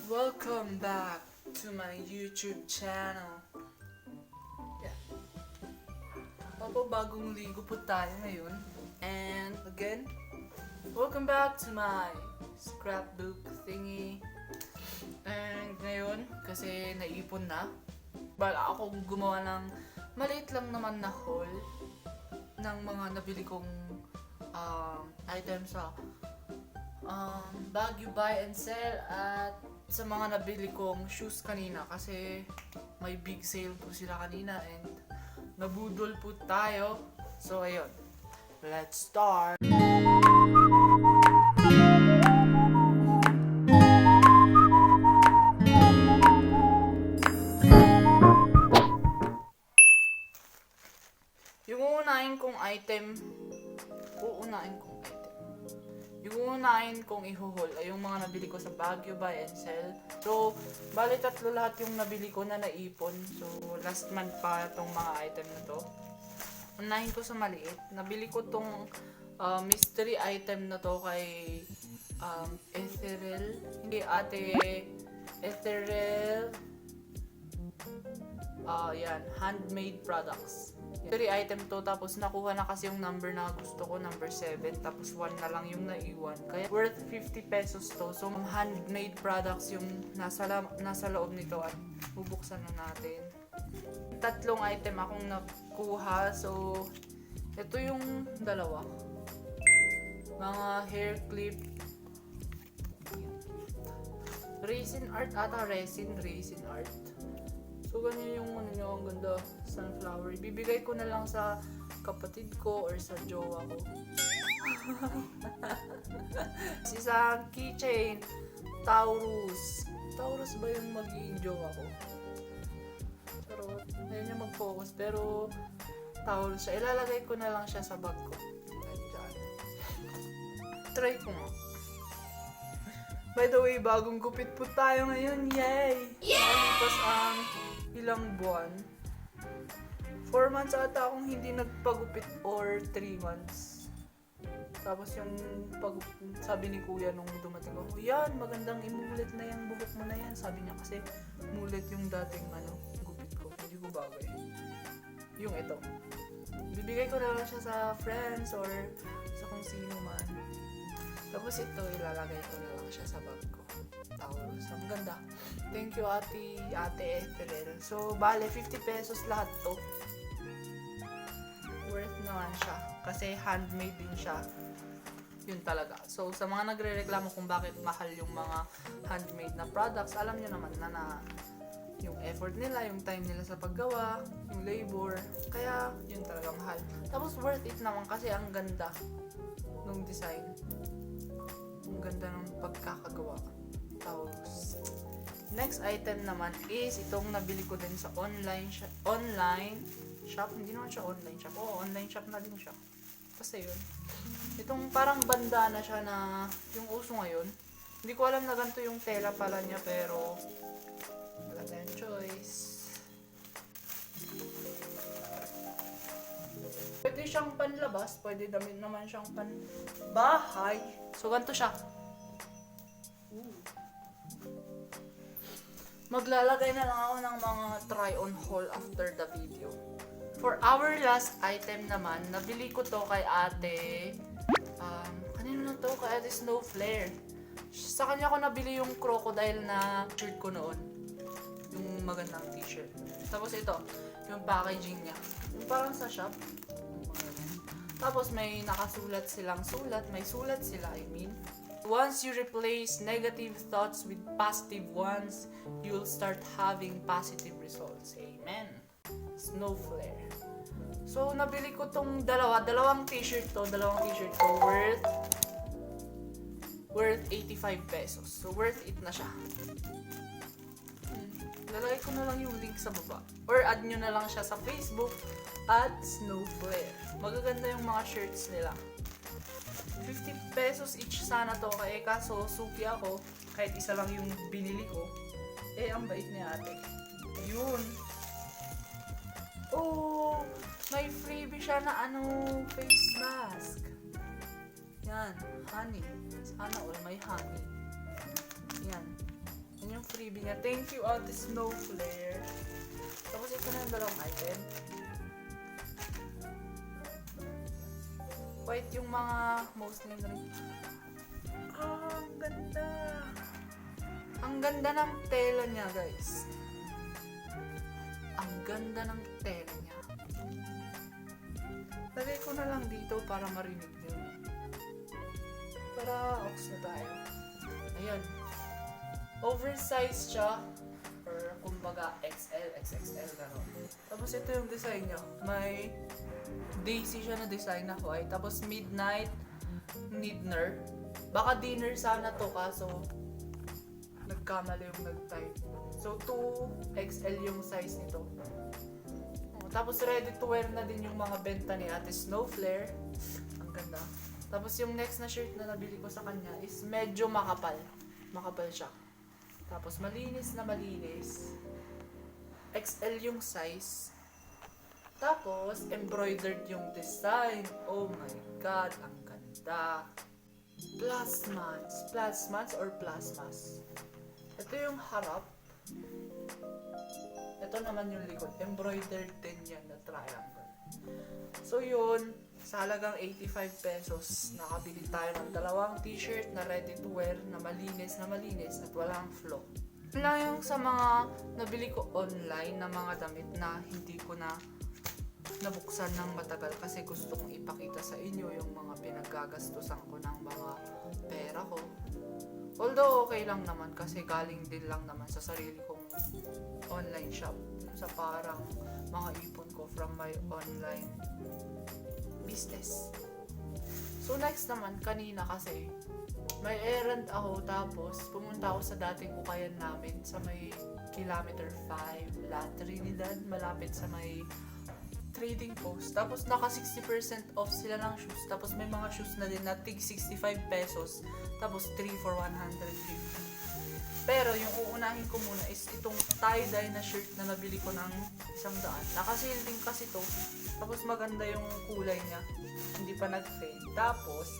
Welcome back to my YouTube channel. Yeah. Bagong ligo po tayo ngayon. And again, welcome back to my scrapbook thingy. And ngayon, kasi naipon na, bala akong gumawa ng maliit lang naman na haul ng mga nabili kong items sa Baguio Buy and Sell at sa mga nabili kong shoes kanina kasi may big sale po sila kanina and nabudol po tayo. So ayun, let's start! Yung uunahin kong item ihuhol ay yung mga nabili ko sa Baguio Buy and Sell. So, bali tatlo lahat yung nabili ko na naipon. So, last month pa itong mga item na to. Unahin ko sa maliit. Nabili ko tong mystery item na to kay Ethereal. Hindi, ate Ethereal. Yan, handmade products. Mystery item to, tapos nakuha na kasi yung number na gusto ko, number 7, tapos 1 na lang yung naiwan. Kaya worth 50 pesos to. So, handmade products yung nasa loob nito at bubuksan na natin. Tatlong item akong nakuha. So, ito yung dalawa. Mga hair clip. Resin art ata, resin art. So, ganyan yung ano nyo, ang ganda, sunflower. Bibigay ko na lang sa kapatid ko or sa jowa ko. Isang keychain, Taurus. Taurus ba yung magiging jowa ko? Charot, ayaw niya mag-focus, pero Taurus siya. Ilalagay ko na lang siya sa bag ko. Diyan. Try ko nga. By the way, bagong gupit po tayo ngayon. Yay! Malipas ang ilang buwan. 4 months ata akong hindi nagpagupit or 3 months. Tapos yung sabi ni kuya nung dumating ako, yan, magandang imulit na yung buhok mo na yan. Sabi niya kasi mulit yung dating gupit ko. Hindi ko bagay. Yung ito. Bibigay ko na lang siya sa friends or sa kung sino man. Tapos ito, ilalagay ko na lang siya sa bag ko. Taurus. Ang ganda. Thank you, ate Ethereal. So, bale, 50 pesos lahat to. Worth naman siya. Kasi handmade din siya. Yun talaga. So, sa mga nagre-reklamo kung bakit mahal yung mga handmade na products, alam nyo naman na yung effort nila, yung time nila sa paggawa, yung labor. Kaya, yun talaga mahal. Tapos, worth it naman kasi ang ganda ng design. Ang ganda ng pagkakagawa. Taurus. Next item naman is itong nabili ko din sa online shop. Hindi naman siya online shop. Oo, online shop na din siya. Kasi yun. Itong parang bandana siya na yung uso ngayon. Hindi ko alam na ganito yung tela pala niya, pero wala tayong choice. Pwede siyang panlabas, pwede damit naman siyang panbahay. So, ganito siya. Maglalagay na lang ako ng mga try-on haul after the video. For our last item naman, nabili ko to kay ate, kanino na to? Kay ate Snow Flare. Sa kanya ko nabili yung crocodile na shirt ko noon. Yung magandang t-shirt. Tapos ito, yung packaging niya. Yung parang sa shop. Tapos may nakasulat silang sulat. May sulat sila, I mean. Once you replace negative thoughts with positive ones, you'll start having positive results. Amen. Snow Flare. So, nabili ko tong dalawang t-shirt to. Worth 85 pesos. So, worth it na siya. Lalagay ko na lang yung link sa baba. Or add nyo na lang siya sa Facebook at Snow Flare. Magaganda yung mga shirts nila. 50 pesos each sana to, kaya kaso suki ako, kahit isa lang yung binili ko. Ang bait ni ate. Yun. Oh, may freebie siya na face mask. Yan, honey. Sana all may honey. Yan. Yan yung freebie niya. Thank you, Ate Snowflare. Tapos ito na yung dalawang item. White yung mga mostly na rin. Ang ganda! Ang ganda ng tela niya, guys. Ang ganda ng tela niya. Lagay ko na lang dito para marinig nyo. Para ox na tayo. Ayan. Oversized siya. Or kumbaga XL, XXL, gano'n. Tapos ito yung design niya. May daisy siya na design na white. Tapos midnight, dinner. Baka dinner sana to kaso nagkamali yung nag-type. So 2XL yung size nito. Tapos ready to wear na din yung mga benta ni Ate Snowflare. Ang ganda. Tapos yung next na shirt na nabili ko sa kanya is medyo makapal. Makapal siya. Tapos malinis na malinis. XL yung size. Tapos embroidered yung design. Oh my god, ang ganda. Plasmans. Plasmans or plasmas. Ito yung harap. Ito naman yung likod. Embroidered din yan na triangle. So yun, sa halagang 85 pesos, nakabili tayo ng dalawang t-shirt na ready to wear, na malinis at walang flaw. Yun lang yung sa mga nabili ko online na mga damit na hindi ko na nabuksan ng matagal kasi gusto kong ipakita sa inyo yung mga pinaggagastusan ko ng mga pera ko. Although okay lang naman kasi galing din lang naman sa sarili kong online shop. Sa parang mga ipon ko from my online business. So next naman, kanina kasi may errand ako tapos pumunta ako sa dating ukayan namin sa may kilometer 5 La Trinidad, malapit sa may trading post. Tapos naka 60% off sila ng shoes. Tapos may mga shoes na din na tig 65 pesos. Tapos 3 for 150. Pero yung uunahin ko muna is itong tie-dye na shirt na nabili ko ng 100. Naka-sale din kasi to. Tapos maganda yung kulay niya. Hindi pa nag-fade. Tapos,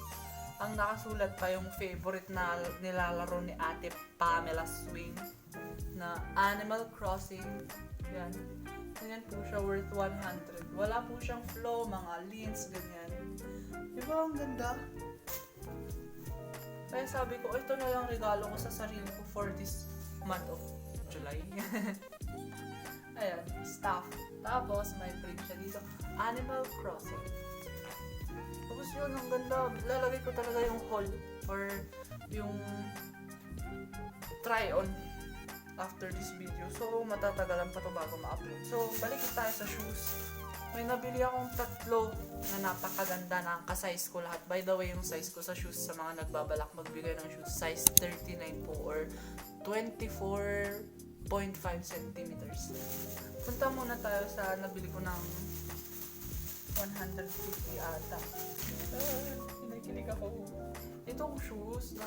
ang nakasulat pa yung favorite na nilalaro ni Ate Pamela Swing na Animal Crossing. Yan. Ganyan po siya, worth 100. Wala po siyang flaw, mga links, ganyan. Diba ang ganda? Kaya sabi ko, ito na lang regalo ko sa sarili ko for this month of July. Ayan, stuff. Tapos, may print siya dito. Animal Crossing. Tapos yun, ang ganda. Lalagay ko talaga yung haul or yung try-on after this video. So, matatagalan pa to bago ma-upload. So, balik tayo sa shoes. May nabili akong 3 na napakaganda na ka-size ko lahat. By the way, yung size ko sa shoes sa mga nagbabalak magbigay ng shoes, size 39 po or 24.5 centimeters. Punta muna tayo sa nabili ko ng 150 ata. Kinikilig ako. Itong shoes na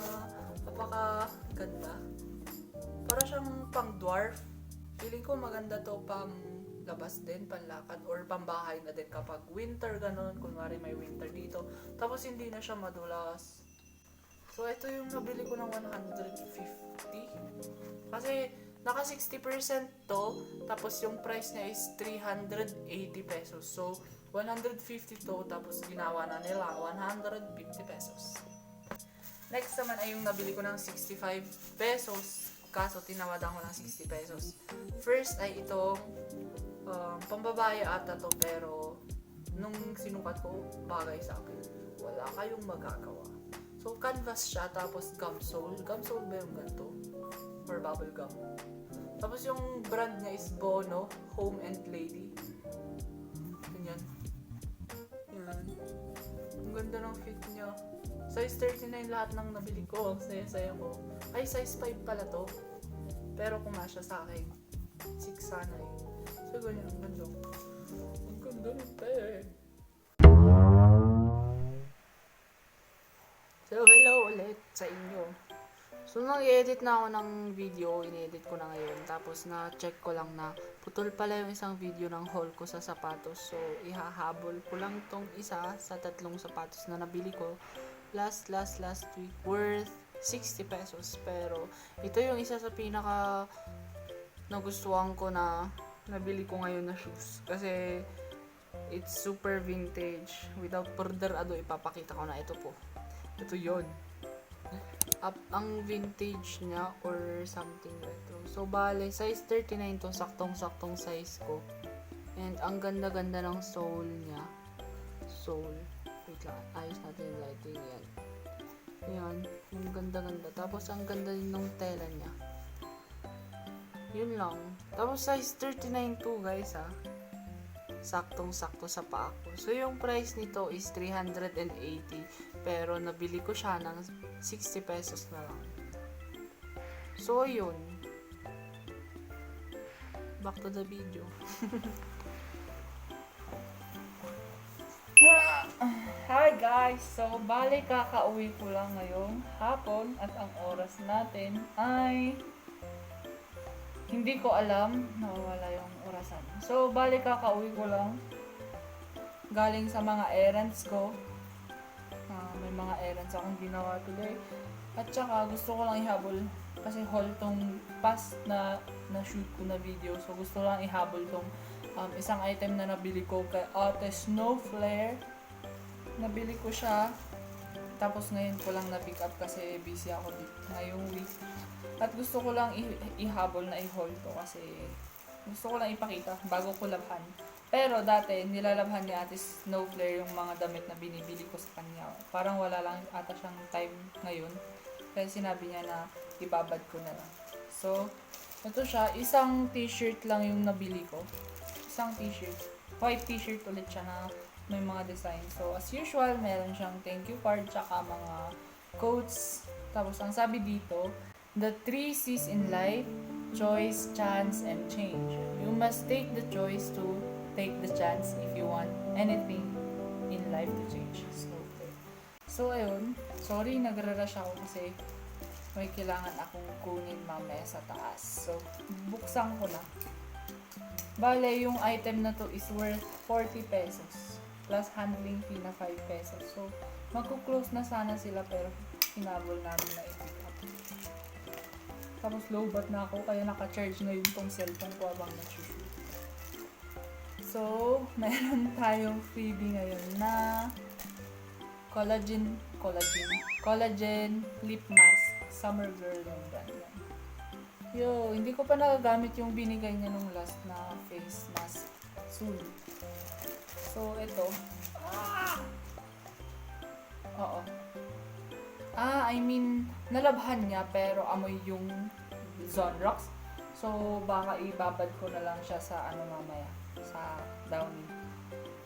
napakaganda. Para siyang pang dwarf. Feeling ko maganda to pang labas din, panlakad, or pambahay na din kapag winter, ganun. Kunwari may winter dito. Tapos hindi na siya madulas. So, ito yung nabili ko ng 150. Kasi, naka 60% to. Tapos yung price niya is 380 pesos. So, 150 to. Tapos ginawa na nila 150 pesos. Next naman ay yung nabili ko ng 65 pesos. Kaso, tinawadan ko ng 60 pesos. First ay itong pambabae ata to, pero nung sinukat ko, bagay sa akin. Wala kayong magagawa. So, canvas siya, tapos gum sole. Gum sole ba yung ganito? Or bubble gum? Tapos yung brand niya is Bono, Home and Lady. Ganyan. Yan. Ang ganda ng fit niya. Size 39 lahat ng nabili ko. Ang saya-saya ko. Ay, size 5 pala to. Pero kumasya sa akin. 6 sana eh. So, ganyan. Ang ganda. Ang ganda ng pera. So, hello ulit sa inyo. So, nag-edit na ako ng video. In-edit ko na ngayon. Tapos, na-check ko lang na putol pala yung isang video ng haul ko sa sapatos. So, ihahabol ko lang tong isa sa 3 sapatos na nabili ko last week. Worth 60 pesos. Pero ito yung isa sa pinaka nagustuhan ko na nabili ko ngayon na shoes. Kasi it's super vintage. Without further ado, ipapakita ko na ito po. Ito yon. Ang vintage niya or something retro. So, bale, size 39 to, saktong-saktong size ko. And ang ganda-ganda ng sole niya. Sole. Wait lang, ayos natin yung lighting. Yan. Yan. Yung ganda-ganda. Tapos, ang ganda din ng tela niya. Yun lang. Tapos, size 39 to, guys, ha. Saktong-sakto sa paa ko. So, yung price nito is 380. Pero, nabili ko siya ng 60 pesos na lang. So, yun. Back to the video. Hi guys! So, bali kakauwi ko lang ngayong hapon at ang oras natin ay hindi ko alam, nawawala yung orasan. So, bali kakauwi ko lang galing sa mga errands ko. May mga errands akong ginawa today. At saka gusto ko lang ihabol kasi haul tong past na shoot ko na video. So, gusto lang ihabol tong isang item na nabili ko kay Ate Snow Flare. Nabili ko siya. Tapos ngayon ko lang na-pick up kasi busy ako ngayong week. At gusto ko lang ihabol na i-haul to kasi gusto ko lang ipakita bago ko labhan. Pero dati, nilalabhan ni Ate Snow Flare yung mga damit na binibili ko sa kanya. Parang wala lang ata siyang time ngayon. Kaya sinabi niya na ibabad ko na lang. So, ito siya. Isang t-shirt lang yung nabili ko. Isang t-shirt. White t-shirt ulit siya na may mga design. So, as usual, meron siyang thank you card tsaka mga quotes. Tapos, ang sabi dito, the 3 C's in life, choice, chance, and change. You must take the choice to take the chance if you want anything in life to change. So ayun. Sorry, nagra-rush ako kasi may kailangan akong kunin mamaya sa taas. So, buksan ko na. Bale, yung item na to is worth 40 pesos. Plus handling fee na 5 pesos. So, magkuklose na sana sila pero hinabol namin na i-pick up. Tapos low-bat na ako kaya naka-charge ngayon tong cellphone ko habang nag-shoot. So, meron tayong freebie ngayon na collagen lip mask. Summer Girl yung brand yan. Yo, hindi ko pa nagagamit yung binigay niya nung last na face mask. Soon. So, ito. Oo. I mean, nalabhan niya pero amoy yung Zonrox. So, baka ibabad ko na lang siya sa mamaya. Sa Downy.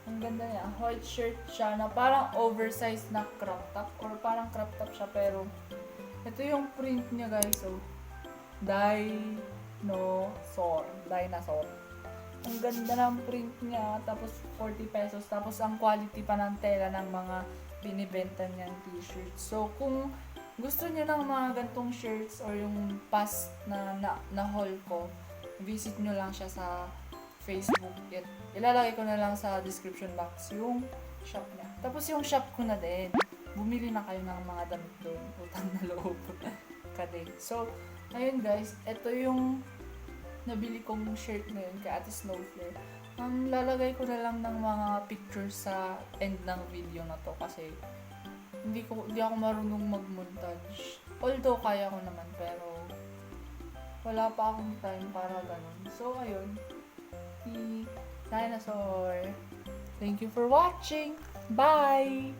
Ang ganda niya. White shirt siya na parang oversized na crop top. Or parang crop top siya pero ito yung print niya guys. So, Dinosaur. Ang ganda ng print niya. Tapos 40 pesos. Tapos ang quality pa ng tela ng mga binibenta niyang t-shirts. So, kung gusto niyo ng mga gantong shirts or yung past na haul ko, visit nyo lang siya sa Facebook. Ilalagay ko na lang sa description box yung shop niya. Tapos yung shop ko na din. Bumili na kayo ng mga damit doon. Utang na loob ka din. So, ayun guys. Ito yung nabili kong shirt ngayon kay Ate Snow Flare. Lalagay ko na lang ng mga pictures sa end ng video na to kasi hindi ako marunong mag-montage. Although kaya ko naman pero wala pa akong time para ganun. So, ayun. Dinosaur. Thank you for watching. Bye!